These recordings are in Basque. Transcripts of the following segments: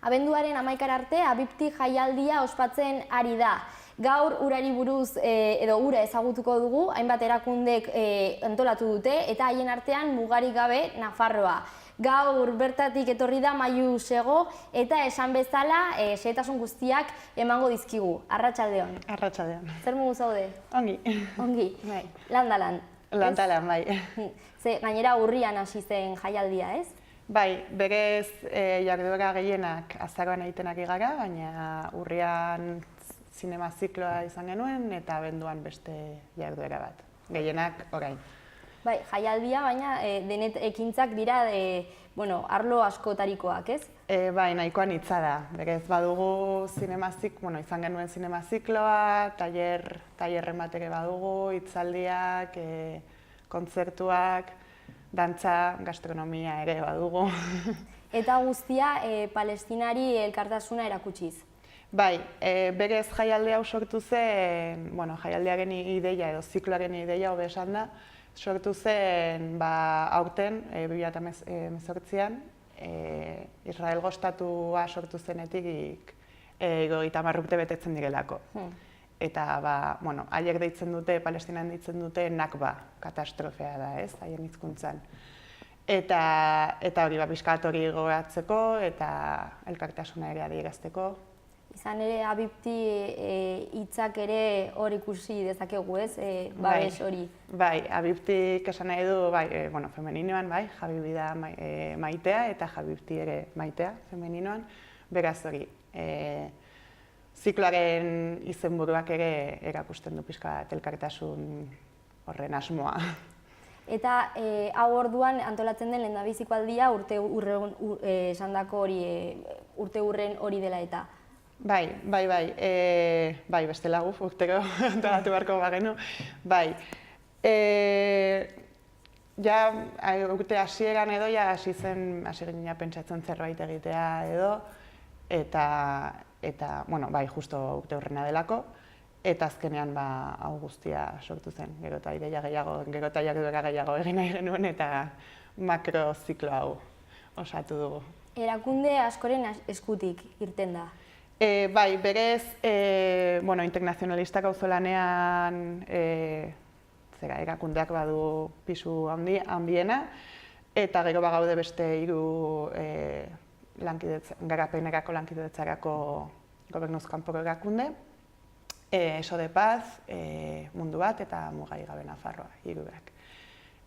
Abenduaren 11 arte Abipti jaialdia ospatzen ari da. Gaur urari buruz edo ura ezagutuko dugu, hainbat erakundek antolatu dute eta haien artean mugarik gabe Nafarroa. Gaur bertatik etorri da Maiu Sego eta esan bezala xehetasun guztiak emango dizkigu. Arratsaldeon. Arratsaldeon. Zer modu zaude? Ongi. Ongi. Bai. Lan. Lan, bai. Ze gainera urrian hasi zen jaialdia, ez? Bai, berez jarduera gehienak azaroan egitenak gara, baina urrian zinema zikloa izan genuen eta abenduan beste jarduera bat. Gehienak orain. Bai, jaialdia, baina denet ekintzak dira arlo askotarikoak, ez? Bai, nahikoan hitza da. Berez badugu izan genuen zinema zikloa, tailerren bat ere badugu, hitzaldiak, kontzertuak, dantza, gastronomia ere badugu. Eta guztia Palestinari elkartasuna erakutsiz. Bai, berez jaialdi hau sortu zen, jaialdiaren ideia edo zikloaren ideia hobe esan da, sortu zen aurten, 2018an, Israelgo estatua sortu zenetik 50 urte betetzen direlako. Eta haiek deitzen dute, Palestinan deitzen dute Nakba, katastrofea da, ez, haien hizkuntzan. Eta hori pixkat hori gogoratzeko eta elkartasuna ere adierazteko. Izan ere, Abipti hitzak ere hor ikusi dezakegu, ez? Babes hori. Bai, Abiptik esan nahi du, femeninoan, Habibi da maitea eta Habibti ere maitea, femeninoan. Beraz hori, zikloaren izenburuak ere erakusten du pixka elkartasun horren asmoa. Eta hau orduan antolatzen den lehendabiziko aldia urte urren hori dela eta. Bai, bestela guf, urtero antolatu beharko bagenu. Bai, urte hasieran edo, hasi ginen pentsatzen zerbait egitea edo, eta, justo urte horrena delako, eta azkenean hau guztia sortu zen, gero eta ideia gehiago, gero eta jarduera gehiago egin nahi genuen, eta makroziklo hau osatu dugu. Erakunde askoren eskutik irten da. Bai, berez, internazionalistak auzolanean erakundeak badu pisu handiena, eta gero bagaude beste 3 garapenerako lankidetzarako gobernuz kanpoko erakunde, SODE Paz, Mundu Bat eta Mugarik gabe Nafarroa, 3.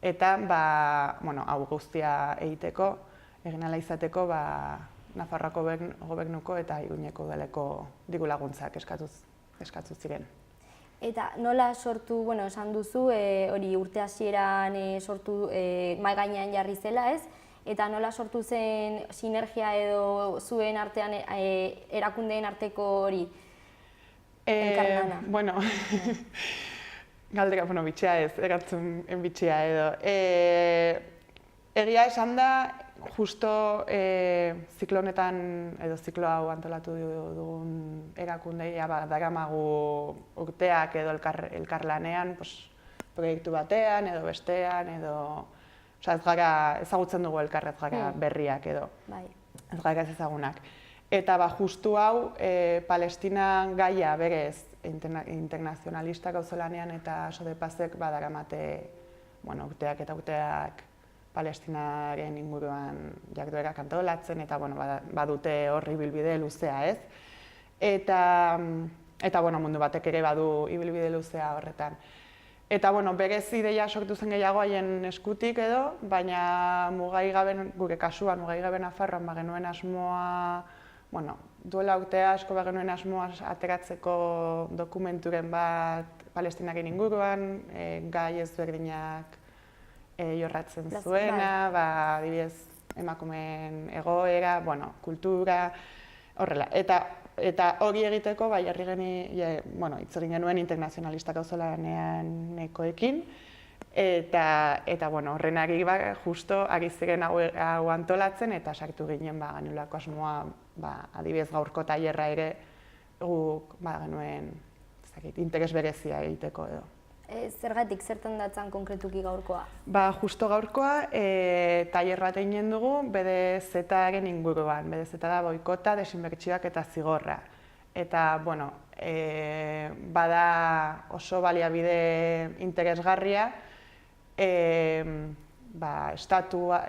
Eta, hau guztia egiteko, egin ala izateko, Nafarroako gobernuko eta Iruñeko udaleko diru laguntzak eskatu ziren. Eta nola sortu, esan duzu, hori urte hasieran sortu mahai gainean jarri zela, ez? Eta nola sortu zen sinergia edo zuen artean erakundeen arteko hori elkarlana? Galdera bitxia ez, erantzun bitxia edo. Egia esan da, justo ziklo honetan edo ziklo hau antolatu dugun erakundeia daramagu urteak edo elkarlanean proiektu batean edo bestean edo ez gara ezagutzen dugu elkarrez gara berriak edo ez gara ez ezagunak. Eta justu hau Palestinan gaia berez internazionalistak auzolanean eta SODE Pazek badaramate urteak eta urteak Palestinaren inguruan jarduerak antolatzen eta badute horri ibilbide luzea, ez? Eta Mundu Batek ere badu ibilbide luzea horretan. Eta berez ideia sortu zen gehiago haien eskutik edo, baina gure kasuan Mugarik gabe Nafarroan bagenuen asmoa, duela urtea asko bagenuen asmoa ateratzeko dokumenturen bat Palestinaren inguruan, gai ezberdinak jorratzen zuena, adibidez emakumeen egoera, kultura, horrela. Eta hori egiteko, hitz egin genuen internazionalistak auzolaneanekoekin, eta horren ari justo ari ziren hau antolatzen, eta sartu ginen genulako asmoa, adibidez gaurko tailerra ere guk genuen interes berezia egiteko edo. Zergatik, zertan datzan konkretuki gaurkoa? Justo gaurkoa, tailer bat egin dugu BDZ-aren inguruan. BDZ da boikota, desinbertsioak eta zigorra. Eta, bueno, bada oso baliabide interesgarria,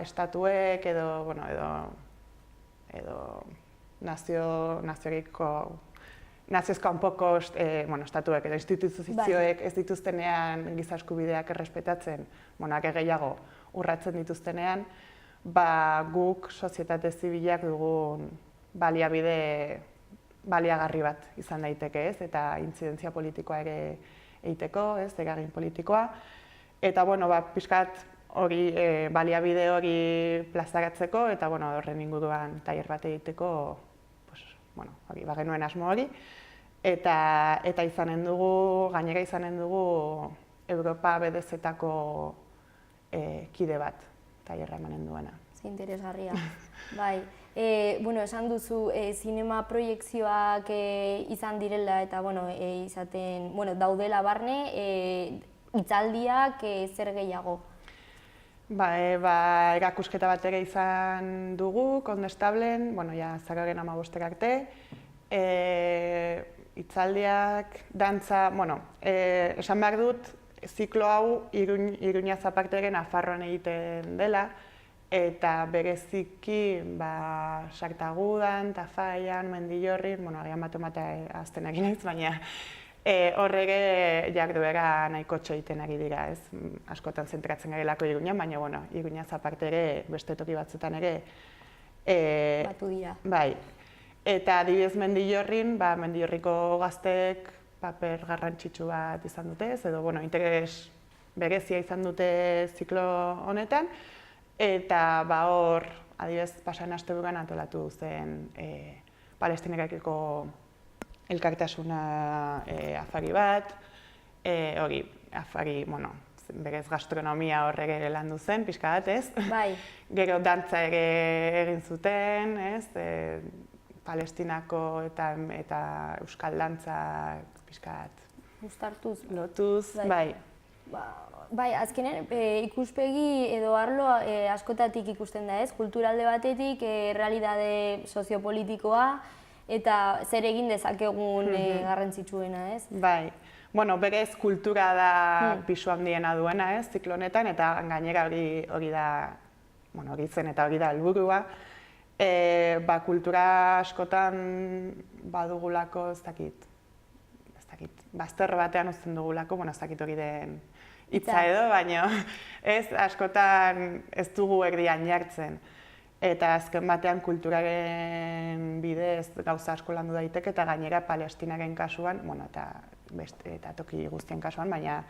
estatuek edo naziozko kanpoko estatuek edo instituzioek ez dituztenean giza eskubideak errespetatzen, gehiago urratzen dituztenean, guk sozietate zibilak dugun baliagarri bat izan daiteke, ez? Eta intzidentzia politikoa ere egiteko, ez? Eragin politikoa. Eta, pixkat hori baliabide hori plazaratzeko eta horren inguruan tailer bat egiteko genuen asmo hori. Eta gainera izanen dugu Europa BDZ-tako kide bat tailerra emanen duena. Interesgarria. Bai. Esan duzu, zinema proiekzioak izan direla eta izaten daudela barne, hitzaldiak zer gehiago? Erakusketa bat ere izan dugu, Kondestablen, azaroaren 15 arte. Hitzaldiak, dantza, esan behar dut, ziklo hau Iruña Zaparteren Nafarroan egiten dela, eta bereziki Sartagudan, Tafallan, Mendillorrin, agian bat azten egin ez, baina horrege jarduera nahiko egiten ari dira, ez? Askotan zentratzen garelako Iruñan, baina Iruña Zapartere beste toki batzutan ere batu dira. Bai. Eta adibidez Mendillorrin, Mendillorriko gazteek paper garrantzitsu bat izan dute, edo interes berezia izan dute ziklo honetan, eta hor, adibidez, pasaden asteburuan antolatu zen Palestinarekiko elkartasuna afari bat, afari, berez gastronomia horrege landu zen, pixka bat, ez? Bai. Gero dantza ere egin zuten, ez? Palestinako eta euskal dantza pixka bat. Uztartuz. Lotuz, bai. Bai, azkenen ikuspegi edo arlo askotatik ikusten da, ez? Kulturalde batetik, realitate soziopolitikoa eta zer egin dezakegun garrantzitsuena, ez? Bai. Berez kultura da pisu handiena duena, ez? Ziklo honetan, eta gainera hori da, hori zen eta hori da helburua. Kultura askotan badugulako, ez dakit, bazter batean uzten dugulako, ez dakit hori den hitza edo, baina askotan ez dugu erdian jartzen. Eta azken batean kulturaren bidez gauza asko landu daiteke eta gainera Palestinaren kasuan, eta toki guztien kasuan, baina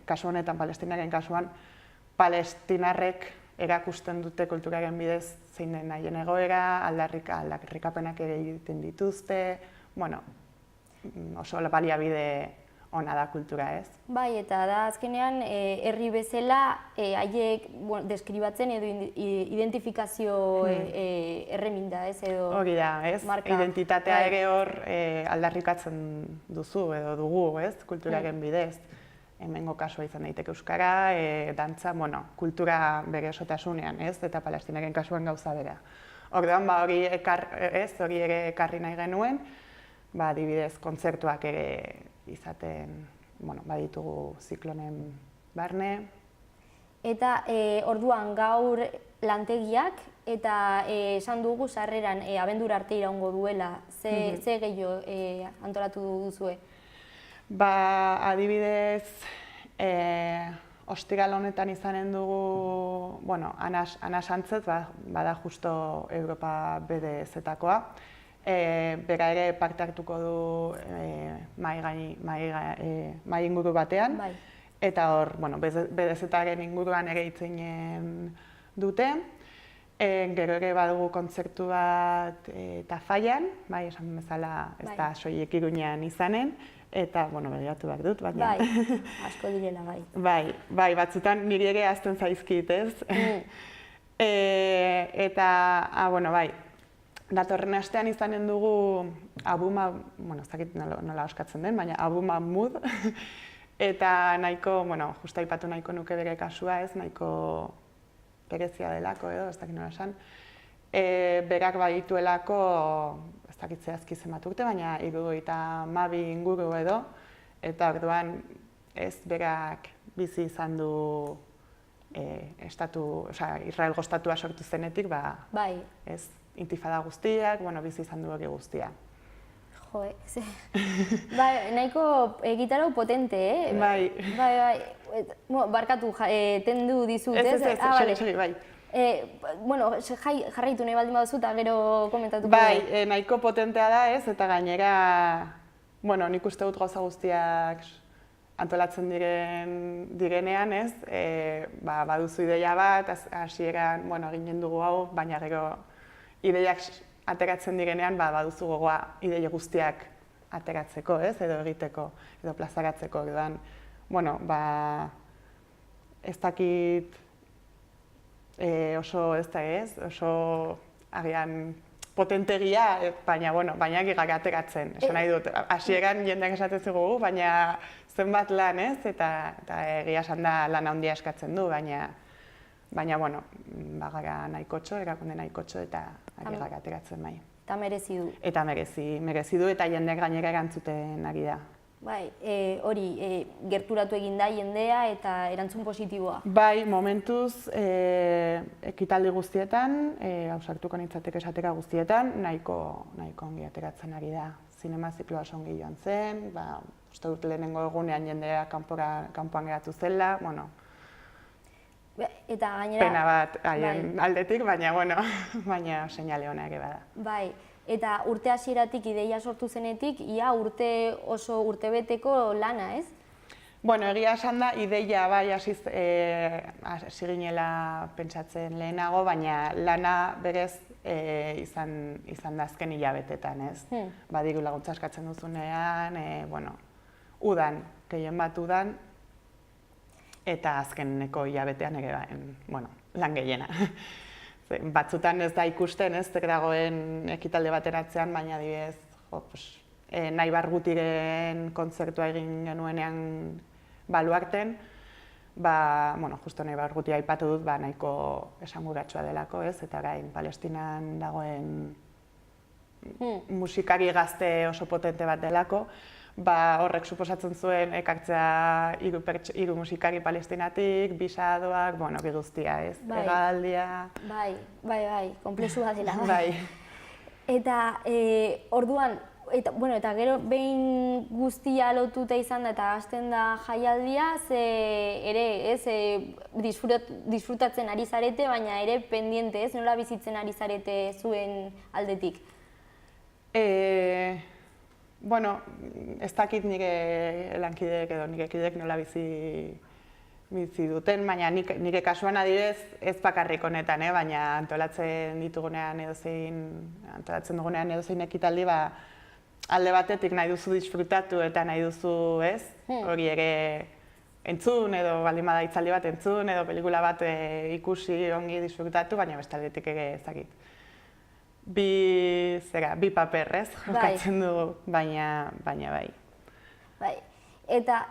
kasu honetan Palestinaren kasuan, palestinarrek erakusten dute kulturaren bidez zein den nahien egoera, aldarrikapenak ere egiten dituzte, oso baliabide ona da kultura, ez? Bai, eta da azkenean herri bezala haiek deskribatzen edo identifikazio erreminda, ez? Hori da, ez? Identitatea ere hor aldarrikatzen duzu edo dugu, ez? Kulturaren bidez. Hemengo kasua izan daiteke euskara, dantza, kultura bere osotasunean, ez? Eta Palestinaren kasuan gauza bera. Orduan, hori ere ekarri nahi genuen, adibidez, kontzertuak ere izaten, baditugu ziklonen barne. Eta orduan gaur lantegiak eta esan dugu sarreran abendura arte iraungo duela, ze gehiago antolatu duzue? Adibidez, ostiral honetan izanen dugu, Anas Antzet, bada justo Europa BDZ-takoa. Bera ere parte hartuko du mai inguru batean. Eta hor, BDZ-aren inguruan ere hitz egin dute. Gero ere badugu kontzertu bat Tafallan, esan bezala ez da soilik Iruñan izanen. Eta, begiratu behar dut, baina... Bai, asko direla, bai. Bai, batzutan niri ere ahazten zaizkit, ez? Eta, bai, datorren astean izanen dugu Abu Mahmoud, ez dakit nola oskatzen den, baina Abu Mahmoud Eta nahiko, justa aipatu nahiko nuke bere kasua ez, nahiko berezia delako edo, ez dakit nola esan. Berak badituelako, ez dakit zehazki zenbat urte, baina 72 inguru edo, eta orduan ez berak bizi izan du Israelgo estatua sortu zenetik, bai. Ez, intifada guztiak, bizi izan du hori guztia. Jo, bai, nahiko gitarau potente, Bai. Bai. Barkatu, tendu dizut, ez? Segi, bai. Jarraitu nahi baldin baduzu eta gero komentatuko. Bai, nahiko potentea da, ez? Eta gainera, nik uste dut gauza guztiak antolatzen direnean, ez? Baduzu ideia bat, hasieran, eginen dugu hau, baina gero ideiak ateratzen direnean, baduzu gogoa ideia guztiak ateratzeko, ez? Edo egiteko, edo plazaratzeko. Ez dakit oso agian potentegia, baina gigak ateratzen. Esan nahi dut, hasieran jendeak esaten zugu, baina zenbat lan, ez? Eta egia esan da lan handia eskatzen du, baina bagara nahikotxo, erakunde nahikotxo eta agirrak ateratzen bai. Eta merezi du. Eta merezi du eta jendeak gainera erantzuten ari da. Bai, hori, gerturatu egin da jendea eta erantzun positiboa. Bai, momentuz ekitaldi guztietan, ausartuko nintzateke esatera guztietan, nahiko ongi ateratzen ari da. Zinema zikloa ongi joan zen, uste dut lehenengo egunean jendea kanpoan geratu zela, Eta gainera... Pena bat haien aldetik, baina seinale ona ere bada. Bai, eta urte hasieratik ideia sortu zenetik, ia urtebeteko lana, ez? Egia esan da, ideia bai hasi ginela pentsatzen lehenago, baina lana berez izan da azken hilabetetan, ez? Diru laguntza eskatzen duzunean, udan, gehien bat udan, eta azkeneko hilabetean ere lan gehiena. Batzutan ez da ikusten, ez dagoen ekitalde bateratzean, baina adibidez, Nahi Bargutiren kontzertua egin genuenean Baluarten, justo Nahi Bargutia aipatu dut, nahiko esanguratsua delako, ez? Eta gain Palestinan dagoen musikari gazte oso potente bat delako, horrek suposatzen zuen ekartzea 3 musikari palestinatik, bisadoak, bi guztia, ez? Hegaldia... Bai, konplexua dela. Bai. Eta orduan, eta gero behin guztia lotuta izan da eta hasten da jaialdia, disfrutatzen ari zarete, baina ere pendiente, ez? Nola bizitzen ari zarete zuen aldetik? Ez dakit nire lankideek edo nire kideek nola bizi duten, baina nire kasuan adibidez ez bakarrik honetan, baina antolatzen dugunean edozein ekitaldi, alde batetik nahi duzu disfrutatu eta nahi duzu, ez? Hori ere entzun edo baldin bada hitzaldi bat entzun edo pelikula bat ikusi ongi disfrutatu, baina beste aldetik ere ez dakit. Bi paperrez jokatzen dugu, baina bai. Bai, eta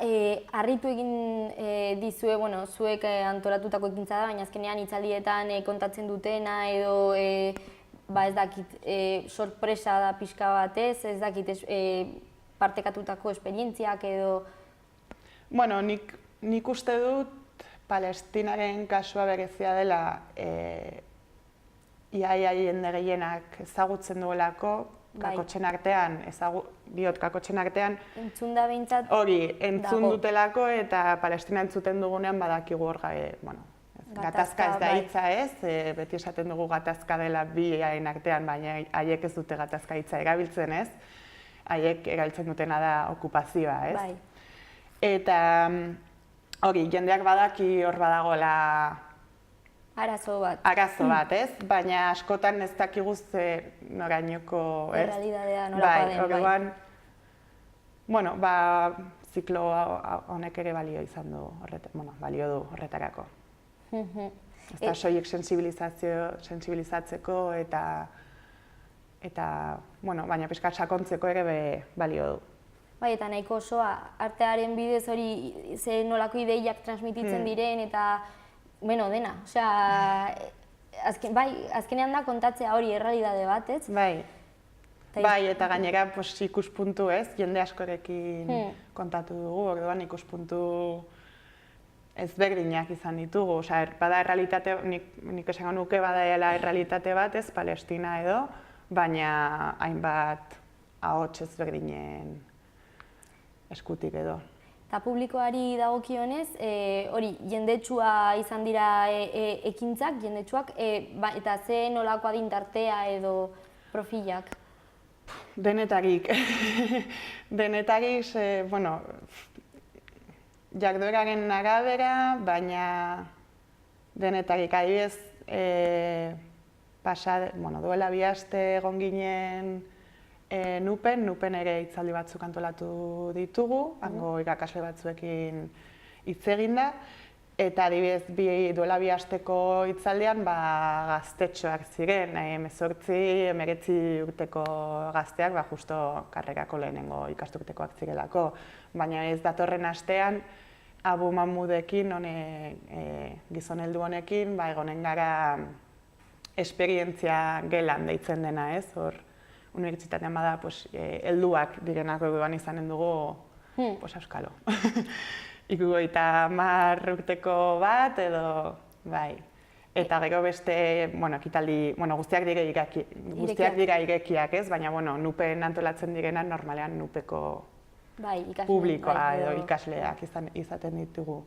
harritu egin dizue, zuek antolatutako ekintza da, baina azkenean hitzaldietan kontatzen dutena edo ez dakit, sorpresa da pixka batez, ez dakit partekatutako esperientziak edo... Nik uste dut Palestinaren kasua berezia dela iaia jende gehienak ezagutzen duelako, kakotxen artean, kakotxen artean, entzun da behintzat hori, entzun dutelako eta Palestina entzuten dugunean badakigu hor gatazka ez da hitza ez, beti esaten dugu gatazka dela bi haien artean, baina haiek ez dute gatazka hitza erabiltzen ez, haiek erabiltzen dutena da okupazioa ez. Eta hori, jendeak badaki hor badagoela arazo bat, ez? Baina askotan ez dakigu norainoko, ez? Errealitatea nolakoa den, bai. Ziklo honek ere balio izan du, balio du horretarako. Ez da soilik sensibilizatzeko eta baina pixka sakontzeko ere balio du. Bai, eta nahiko osoa, artearen bidez hori ze nolako ideiak transmititzen diren eta, bueno, dena. Osea, azkenean da kontatzea hori errealitate bat, ez? Bai. Bai, eta gainera ikuspuntu ez, jende askorekin kontatu dugu, orduan ikuspuntu ezberdinak izan ditugu. Osea, bada errealitate, nik esango nuke badaela errealitate bat ez, Palestina edo, baina hainbat ahots ezberdinen eskutik edo. Eta publikoari dagokionez, hori jendetsua izan dira ekintzak, jendetsuak, eta ze nolako adintartea edo profilak? Denetarik. Denetarik, bueno, jardueraren arabera, baina denetarik adibidez, duela 2 aste egon ginen Nupen ere hitzaldi batzuk antolatu ditugu, hango irakasle batzuekin hitz egin da, eta adibidez duela 2 asteko hitzaldian gaztetxoak ziren, 18-19 urteko gazteak, justo karrerako lehenengo ikasturtekoak zirelako, baina ez datorren astean Abu Mahmudekin, gizon heldu honekin, egonen gara esperientzia gelan deitzen dena, ez? Hor, unibertsitatean bada, helduak direnak orduan izanen dugu, auskalo. 50 urteko bat, edo, bai. Eta gero beste, ekitaldi, guztiak dira irekiak, ez? Baina, Nupen antolatzen direnak normalean Nupeko publikoa edo ikasleak izaten ditugu.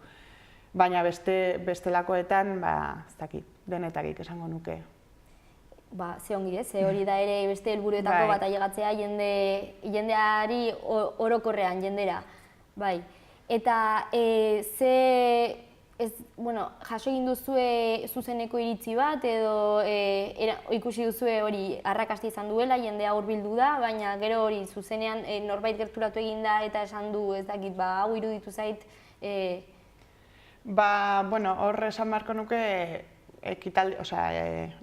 Baina bestelakoetan, ez dakit, denetarik esango nuke. Ze ongi ez, hori da ere beste helburuetako bat ailegatzea jendeari orokorrean, jendera. Eta jaso egin duzue zuzeneko iritzi bat edo ikusi duzue hori arrakasta izan duela, jendea hurbildu da, baina gero hori zuzenean norbait gerturatu egin da eta esan du ez dakit, hau iruditu zait. Hor esan beharko nuke ekitaldi,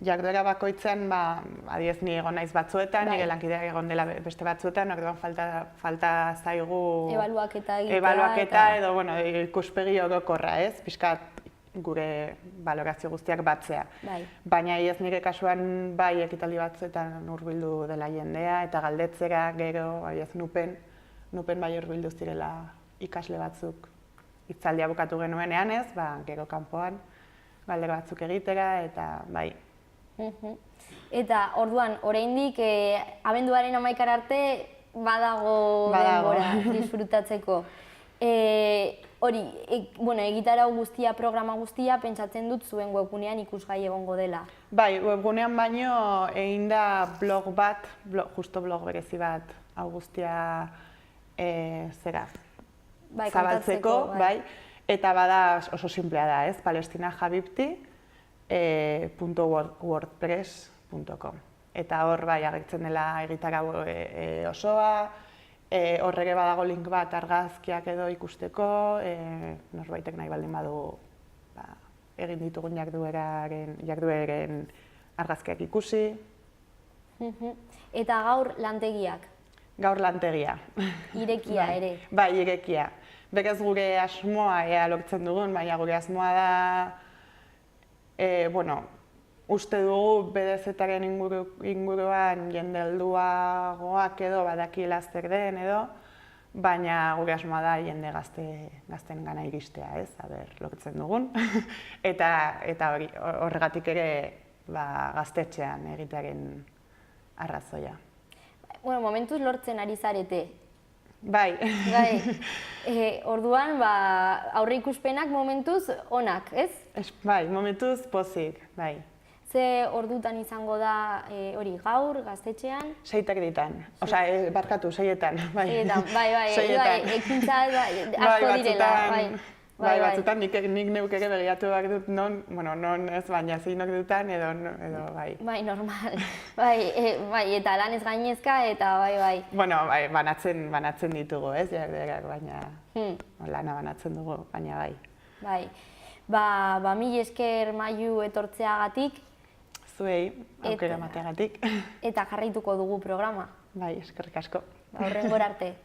jarduera bakoitzean, adibidez ni egon naiz batzuetan, nire lankideak egon dela beste batzuetan, orduan falta zaigu ebaluaketa edo ikuspegi orokorra, ez? Pixkat gure balorazio guztiak batzea. Baina ez nire kasuan ekitaldi batzuetan hurbildu dela jendea eta galdetzera gero, Nupen hurbildu zirela ikasle batzuk hitzaldia bukatu genuenean, ez? Gero kanpoan galdera batzuk egitera, eta bai. Eta orduan, oraindik abenduaren 11 arte badago denbora disfrutatzeko. Hori, egitarau guztia, programa guztia, pentsatzen dut zuen webgunean ikusgai egongo dela. Bai, webgunean baino egin da blog bat, justo blog berezi bat, hau guztia zabaltzeko, bai. Eta bada oso simplea da, ez? palestinahabibti.wordpress.com. Eta hor agertzen dela egitarau osoa, horrege badago link bat argazkiak edo ikusteko, norbaitek nahi baldin badu egin ditugun jardueren argazkiak ikusi. Eta gaur lantegiak? Gaur lantegia. Irekia ere? Bai, irekia. Berez gure asmoa lortzen dugun, baina gure asmoa da, uste dugu BDZ-aren inguruan jende helduagoak edo badakila zer den edo, baina gure asmoa da jende gazten gana iristea, ez, lortzen dugun. Eta horregatik ere gaztetxean egitearen arrazoia. Momentuz lortzen ari zarete. Bai. Orduan, aurreikuspenak momentuz onak, ez? Bai, momentuz pozik, bai. Ze ordutan izango da hori gaur, gaztetxean? 6:00 barkatu, 6:00, bai. 6:00, ekintza asko direla, bai. Batzutan nik neuk ere begiratu behar dut non ez baina zeinok dutan edo bai. Bai, normal. Bai, eta lan ez gainezka eta bai. Bai, banatzen ditugu, ez, jarduerak, baina lana banatzen dugu, baina bai. Bai, mil esker Maiu etortzeagatik. Zuei, aukera mateagatik. Eta jarraituko dugu programa. Bai, eskerrik asko. Hurrengora arte.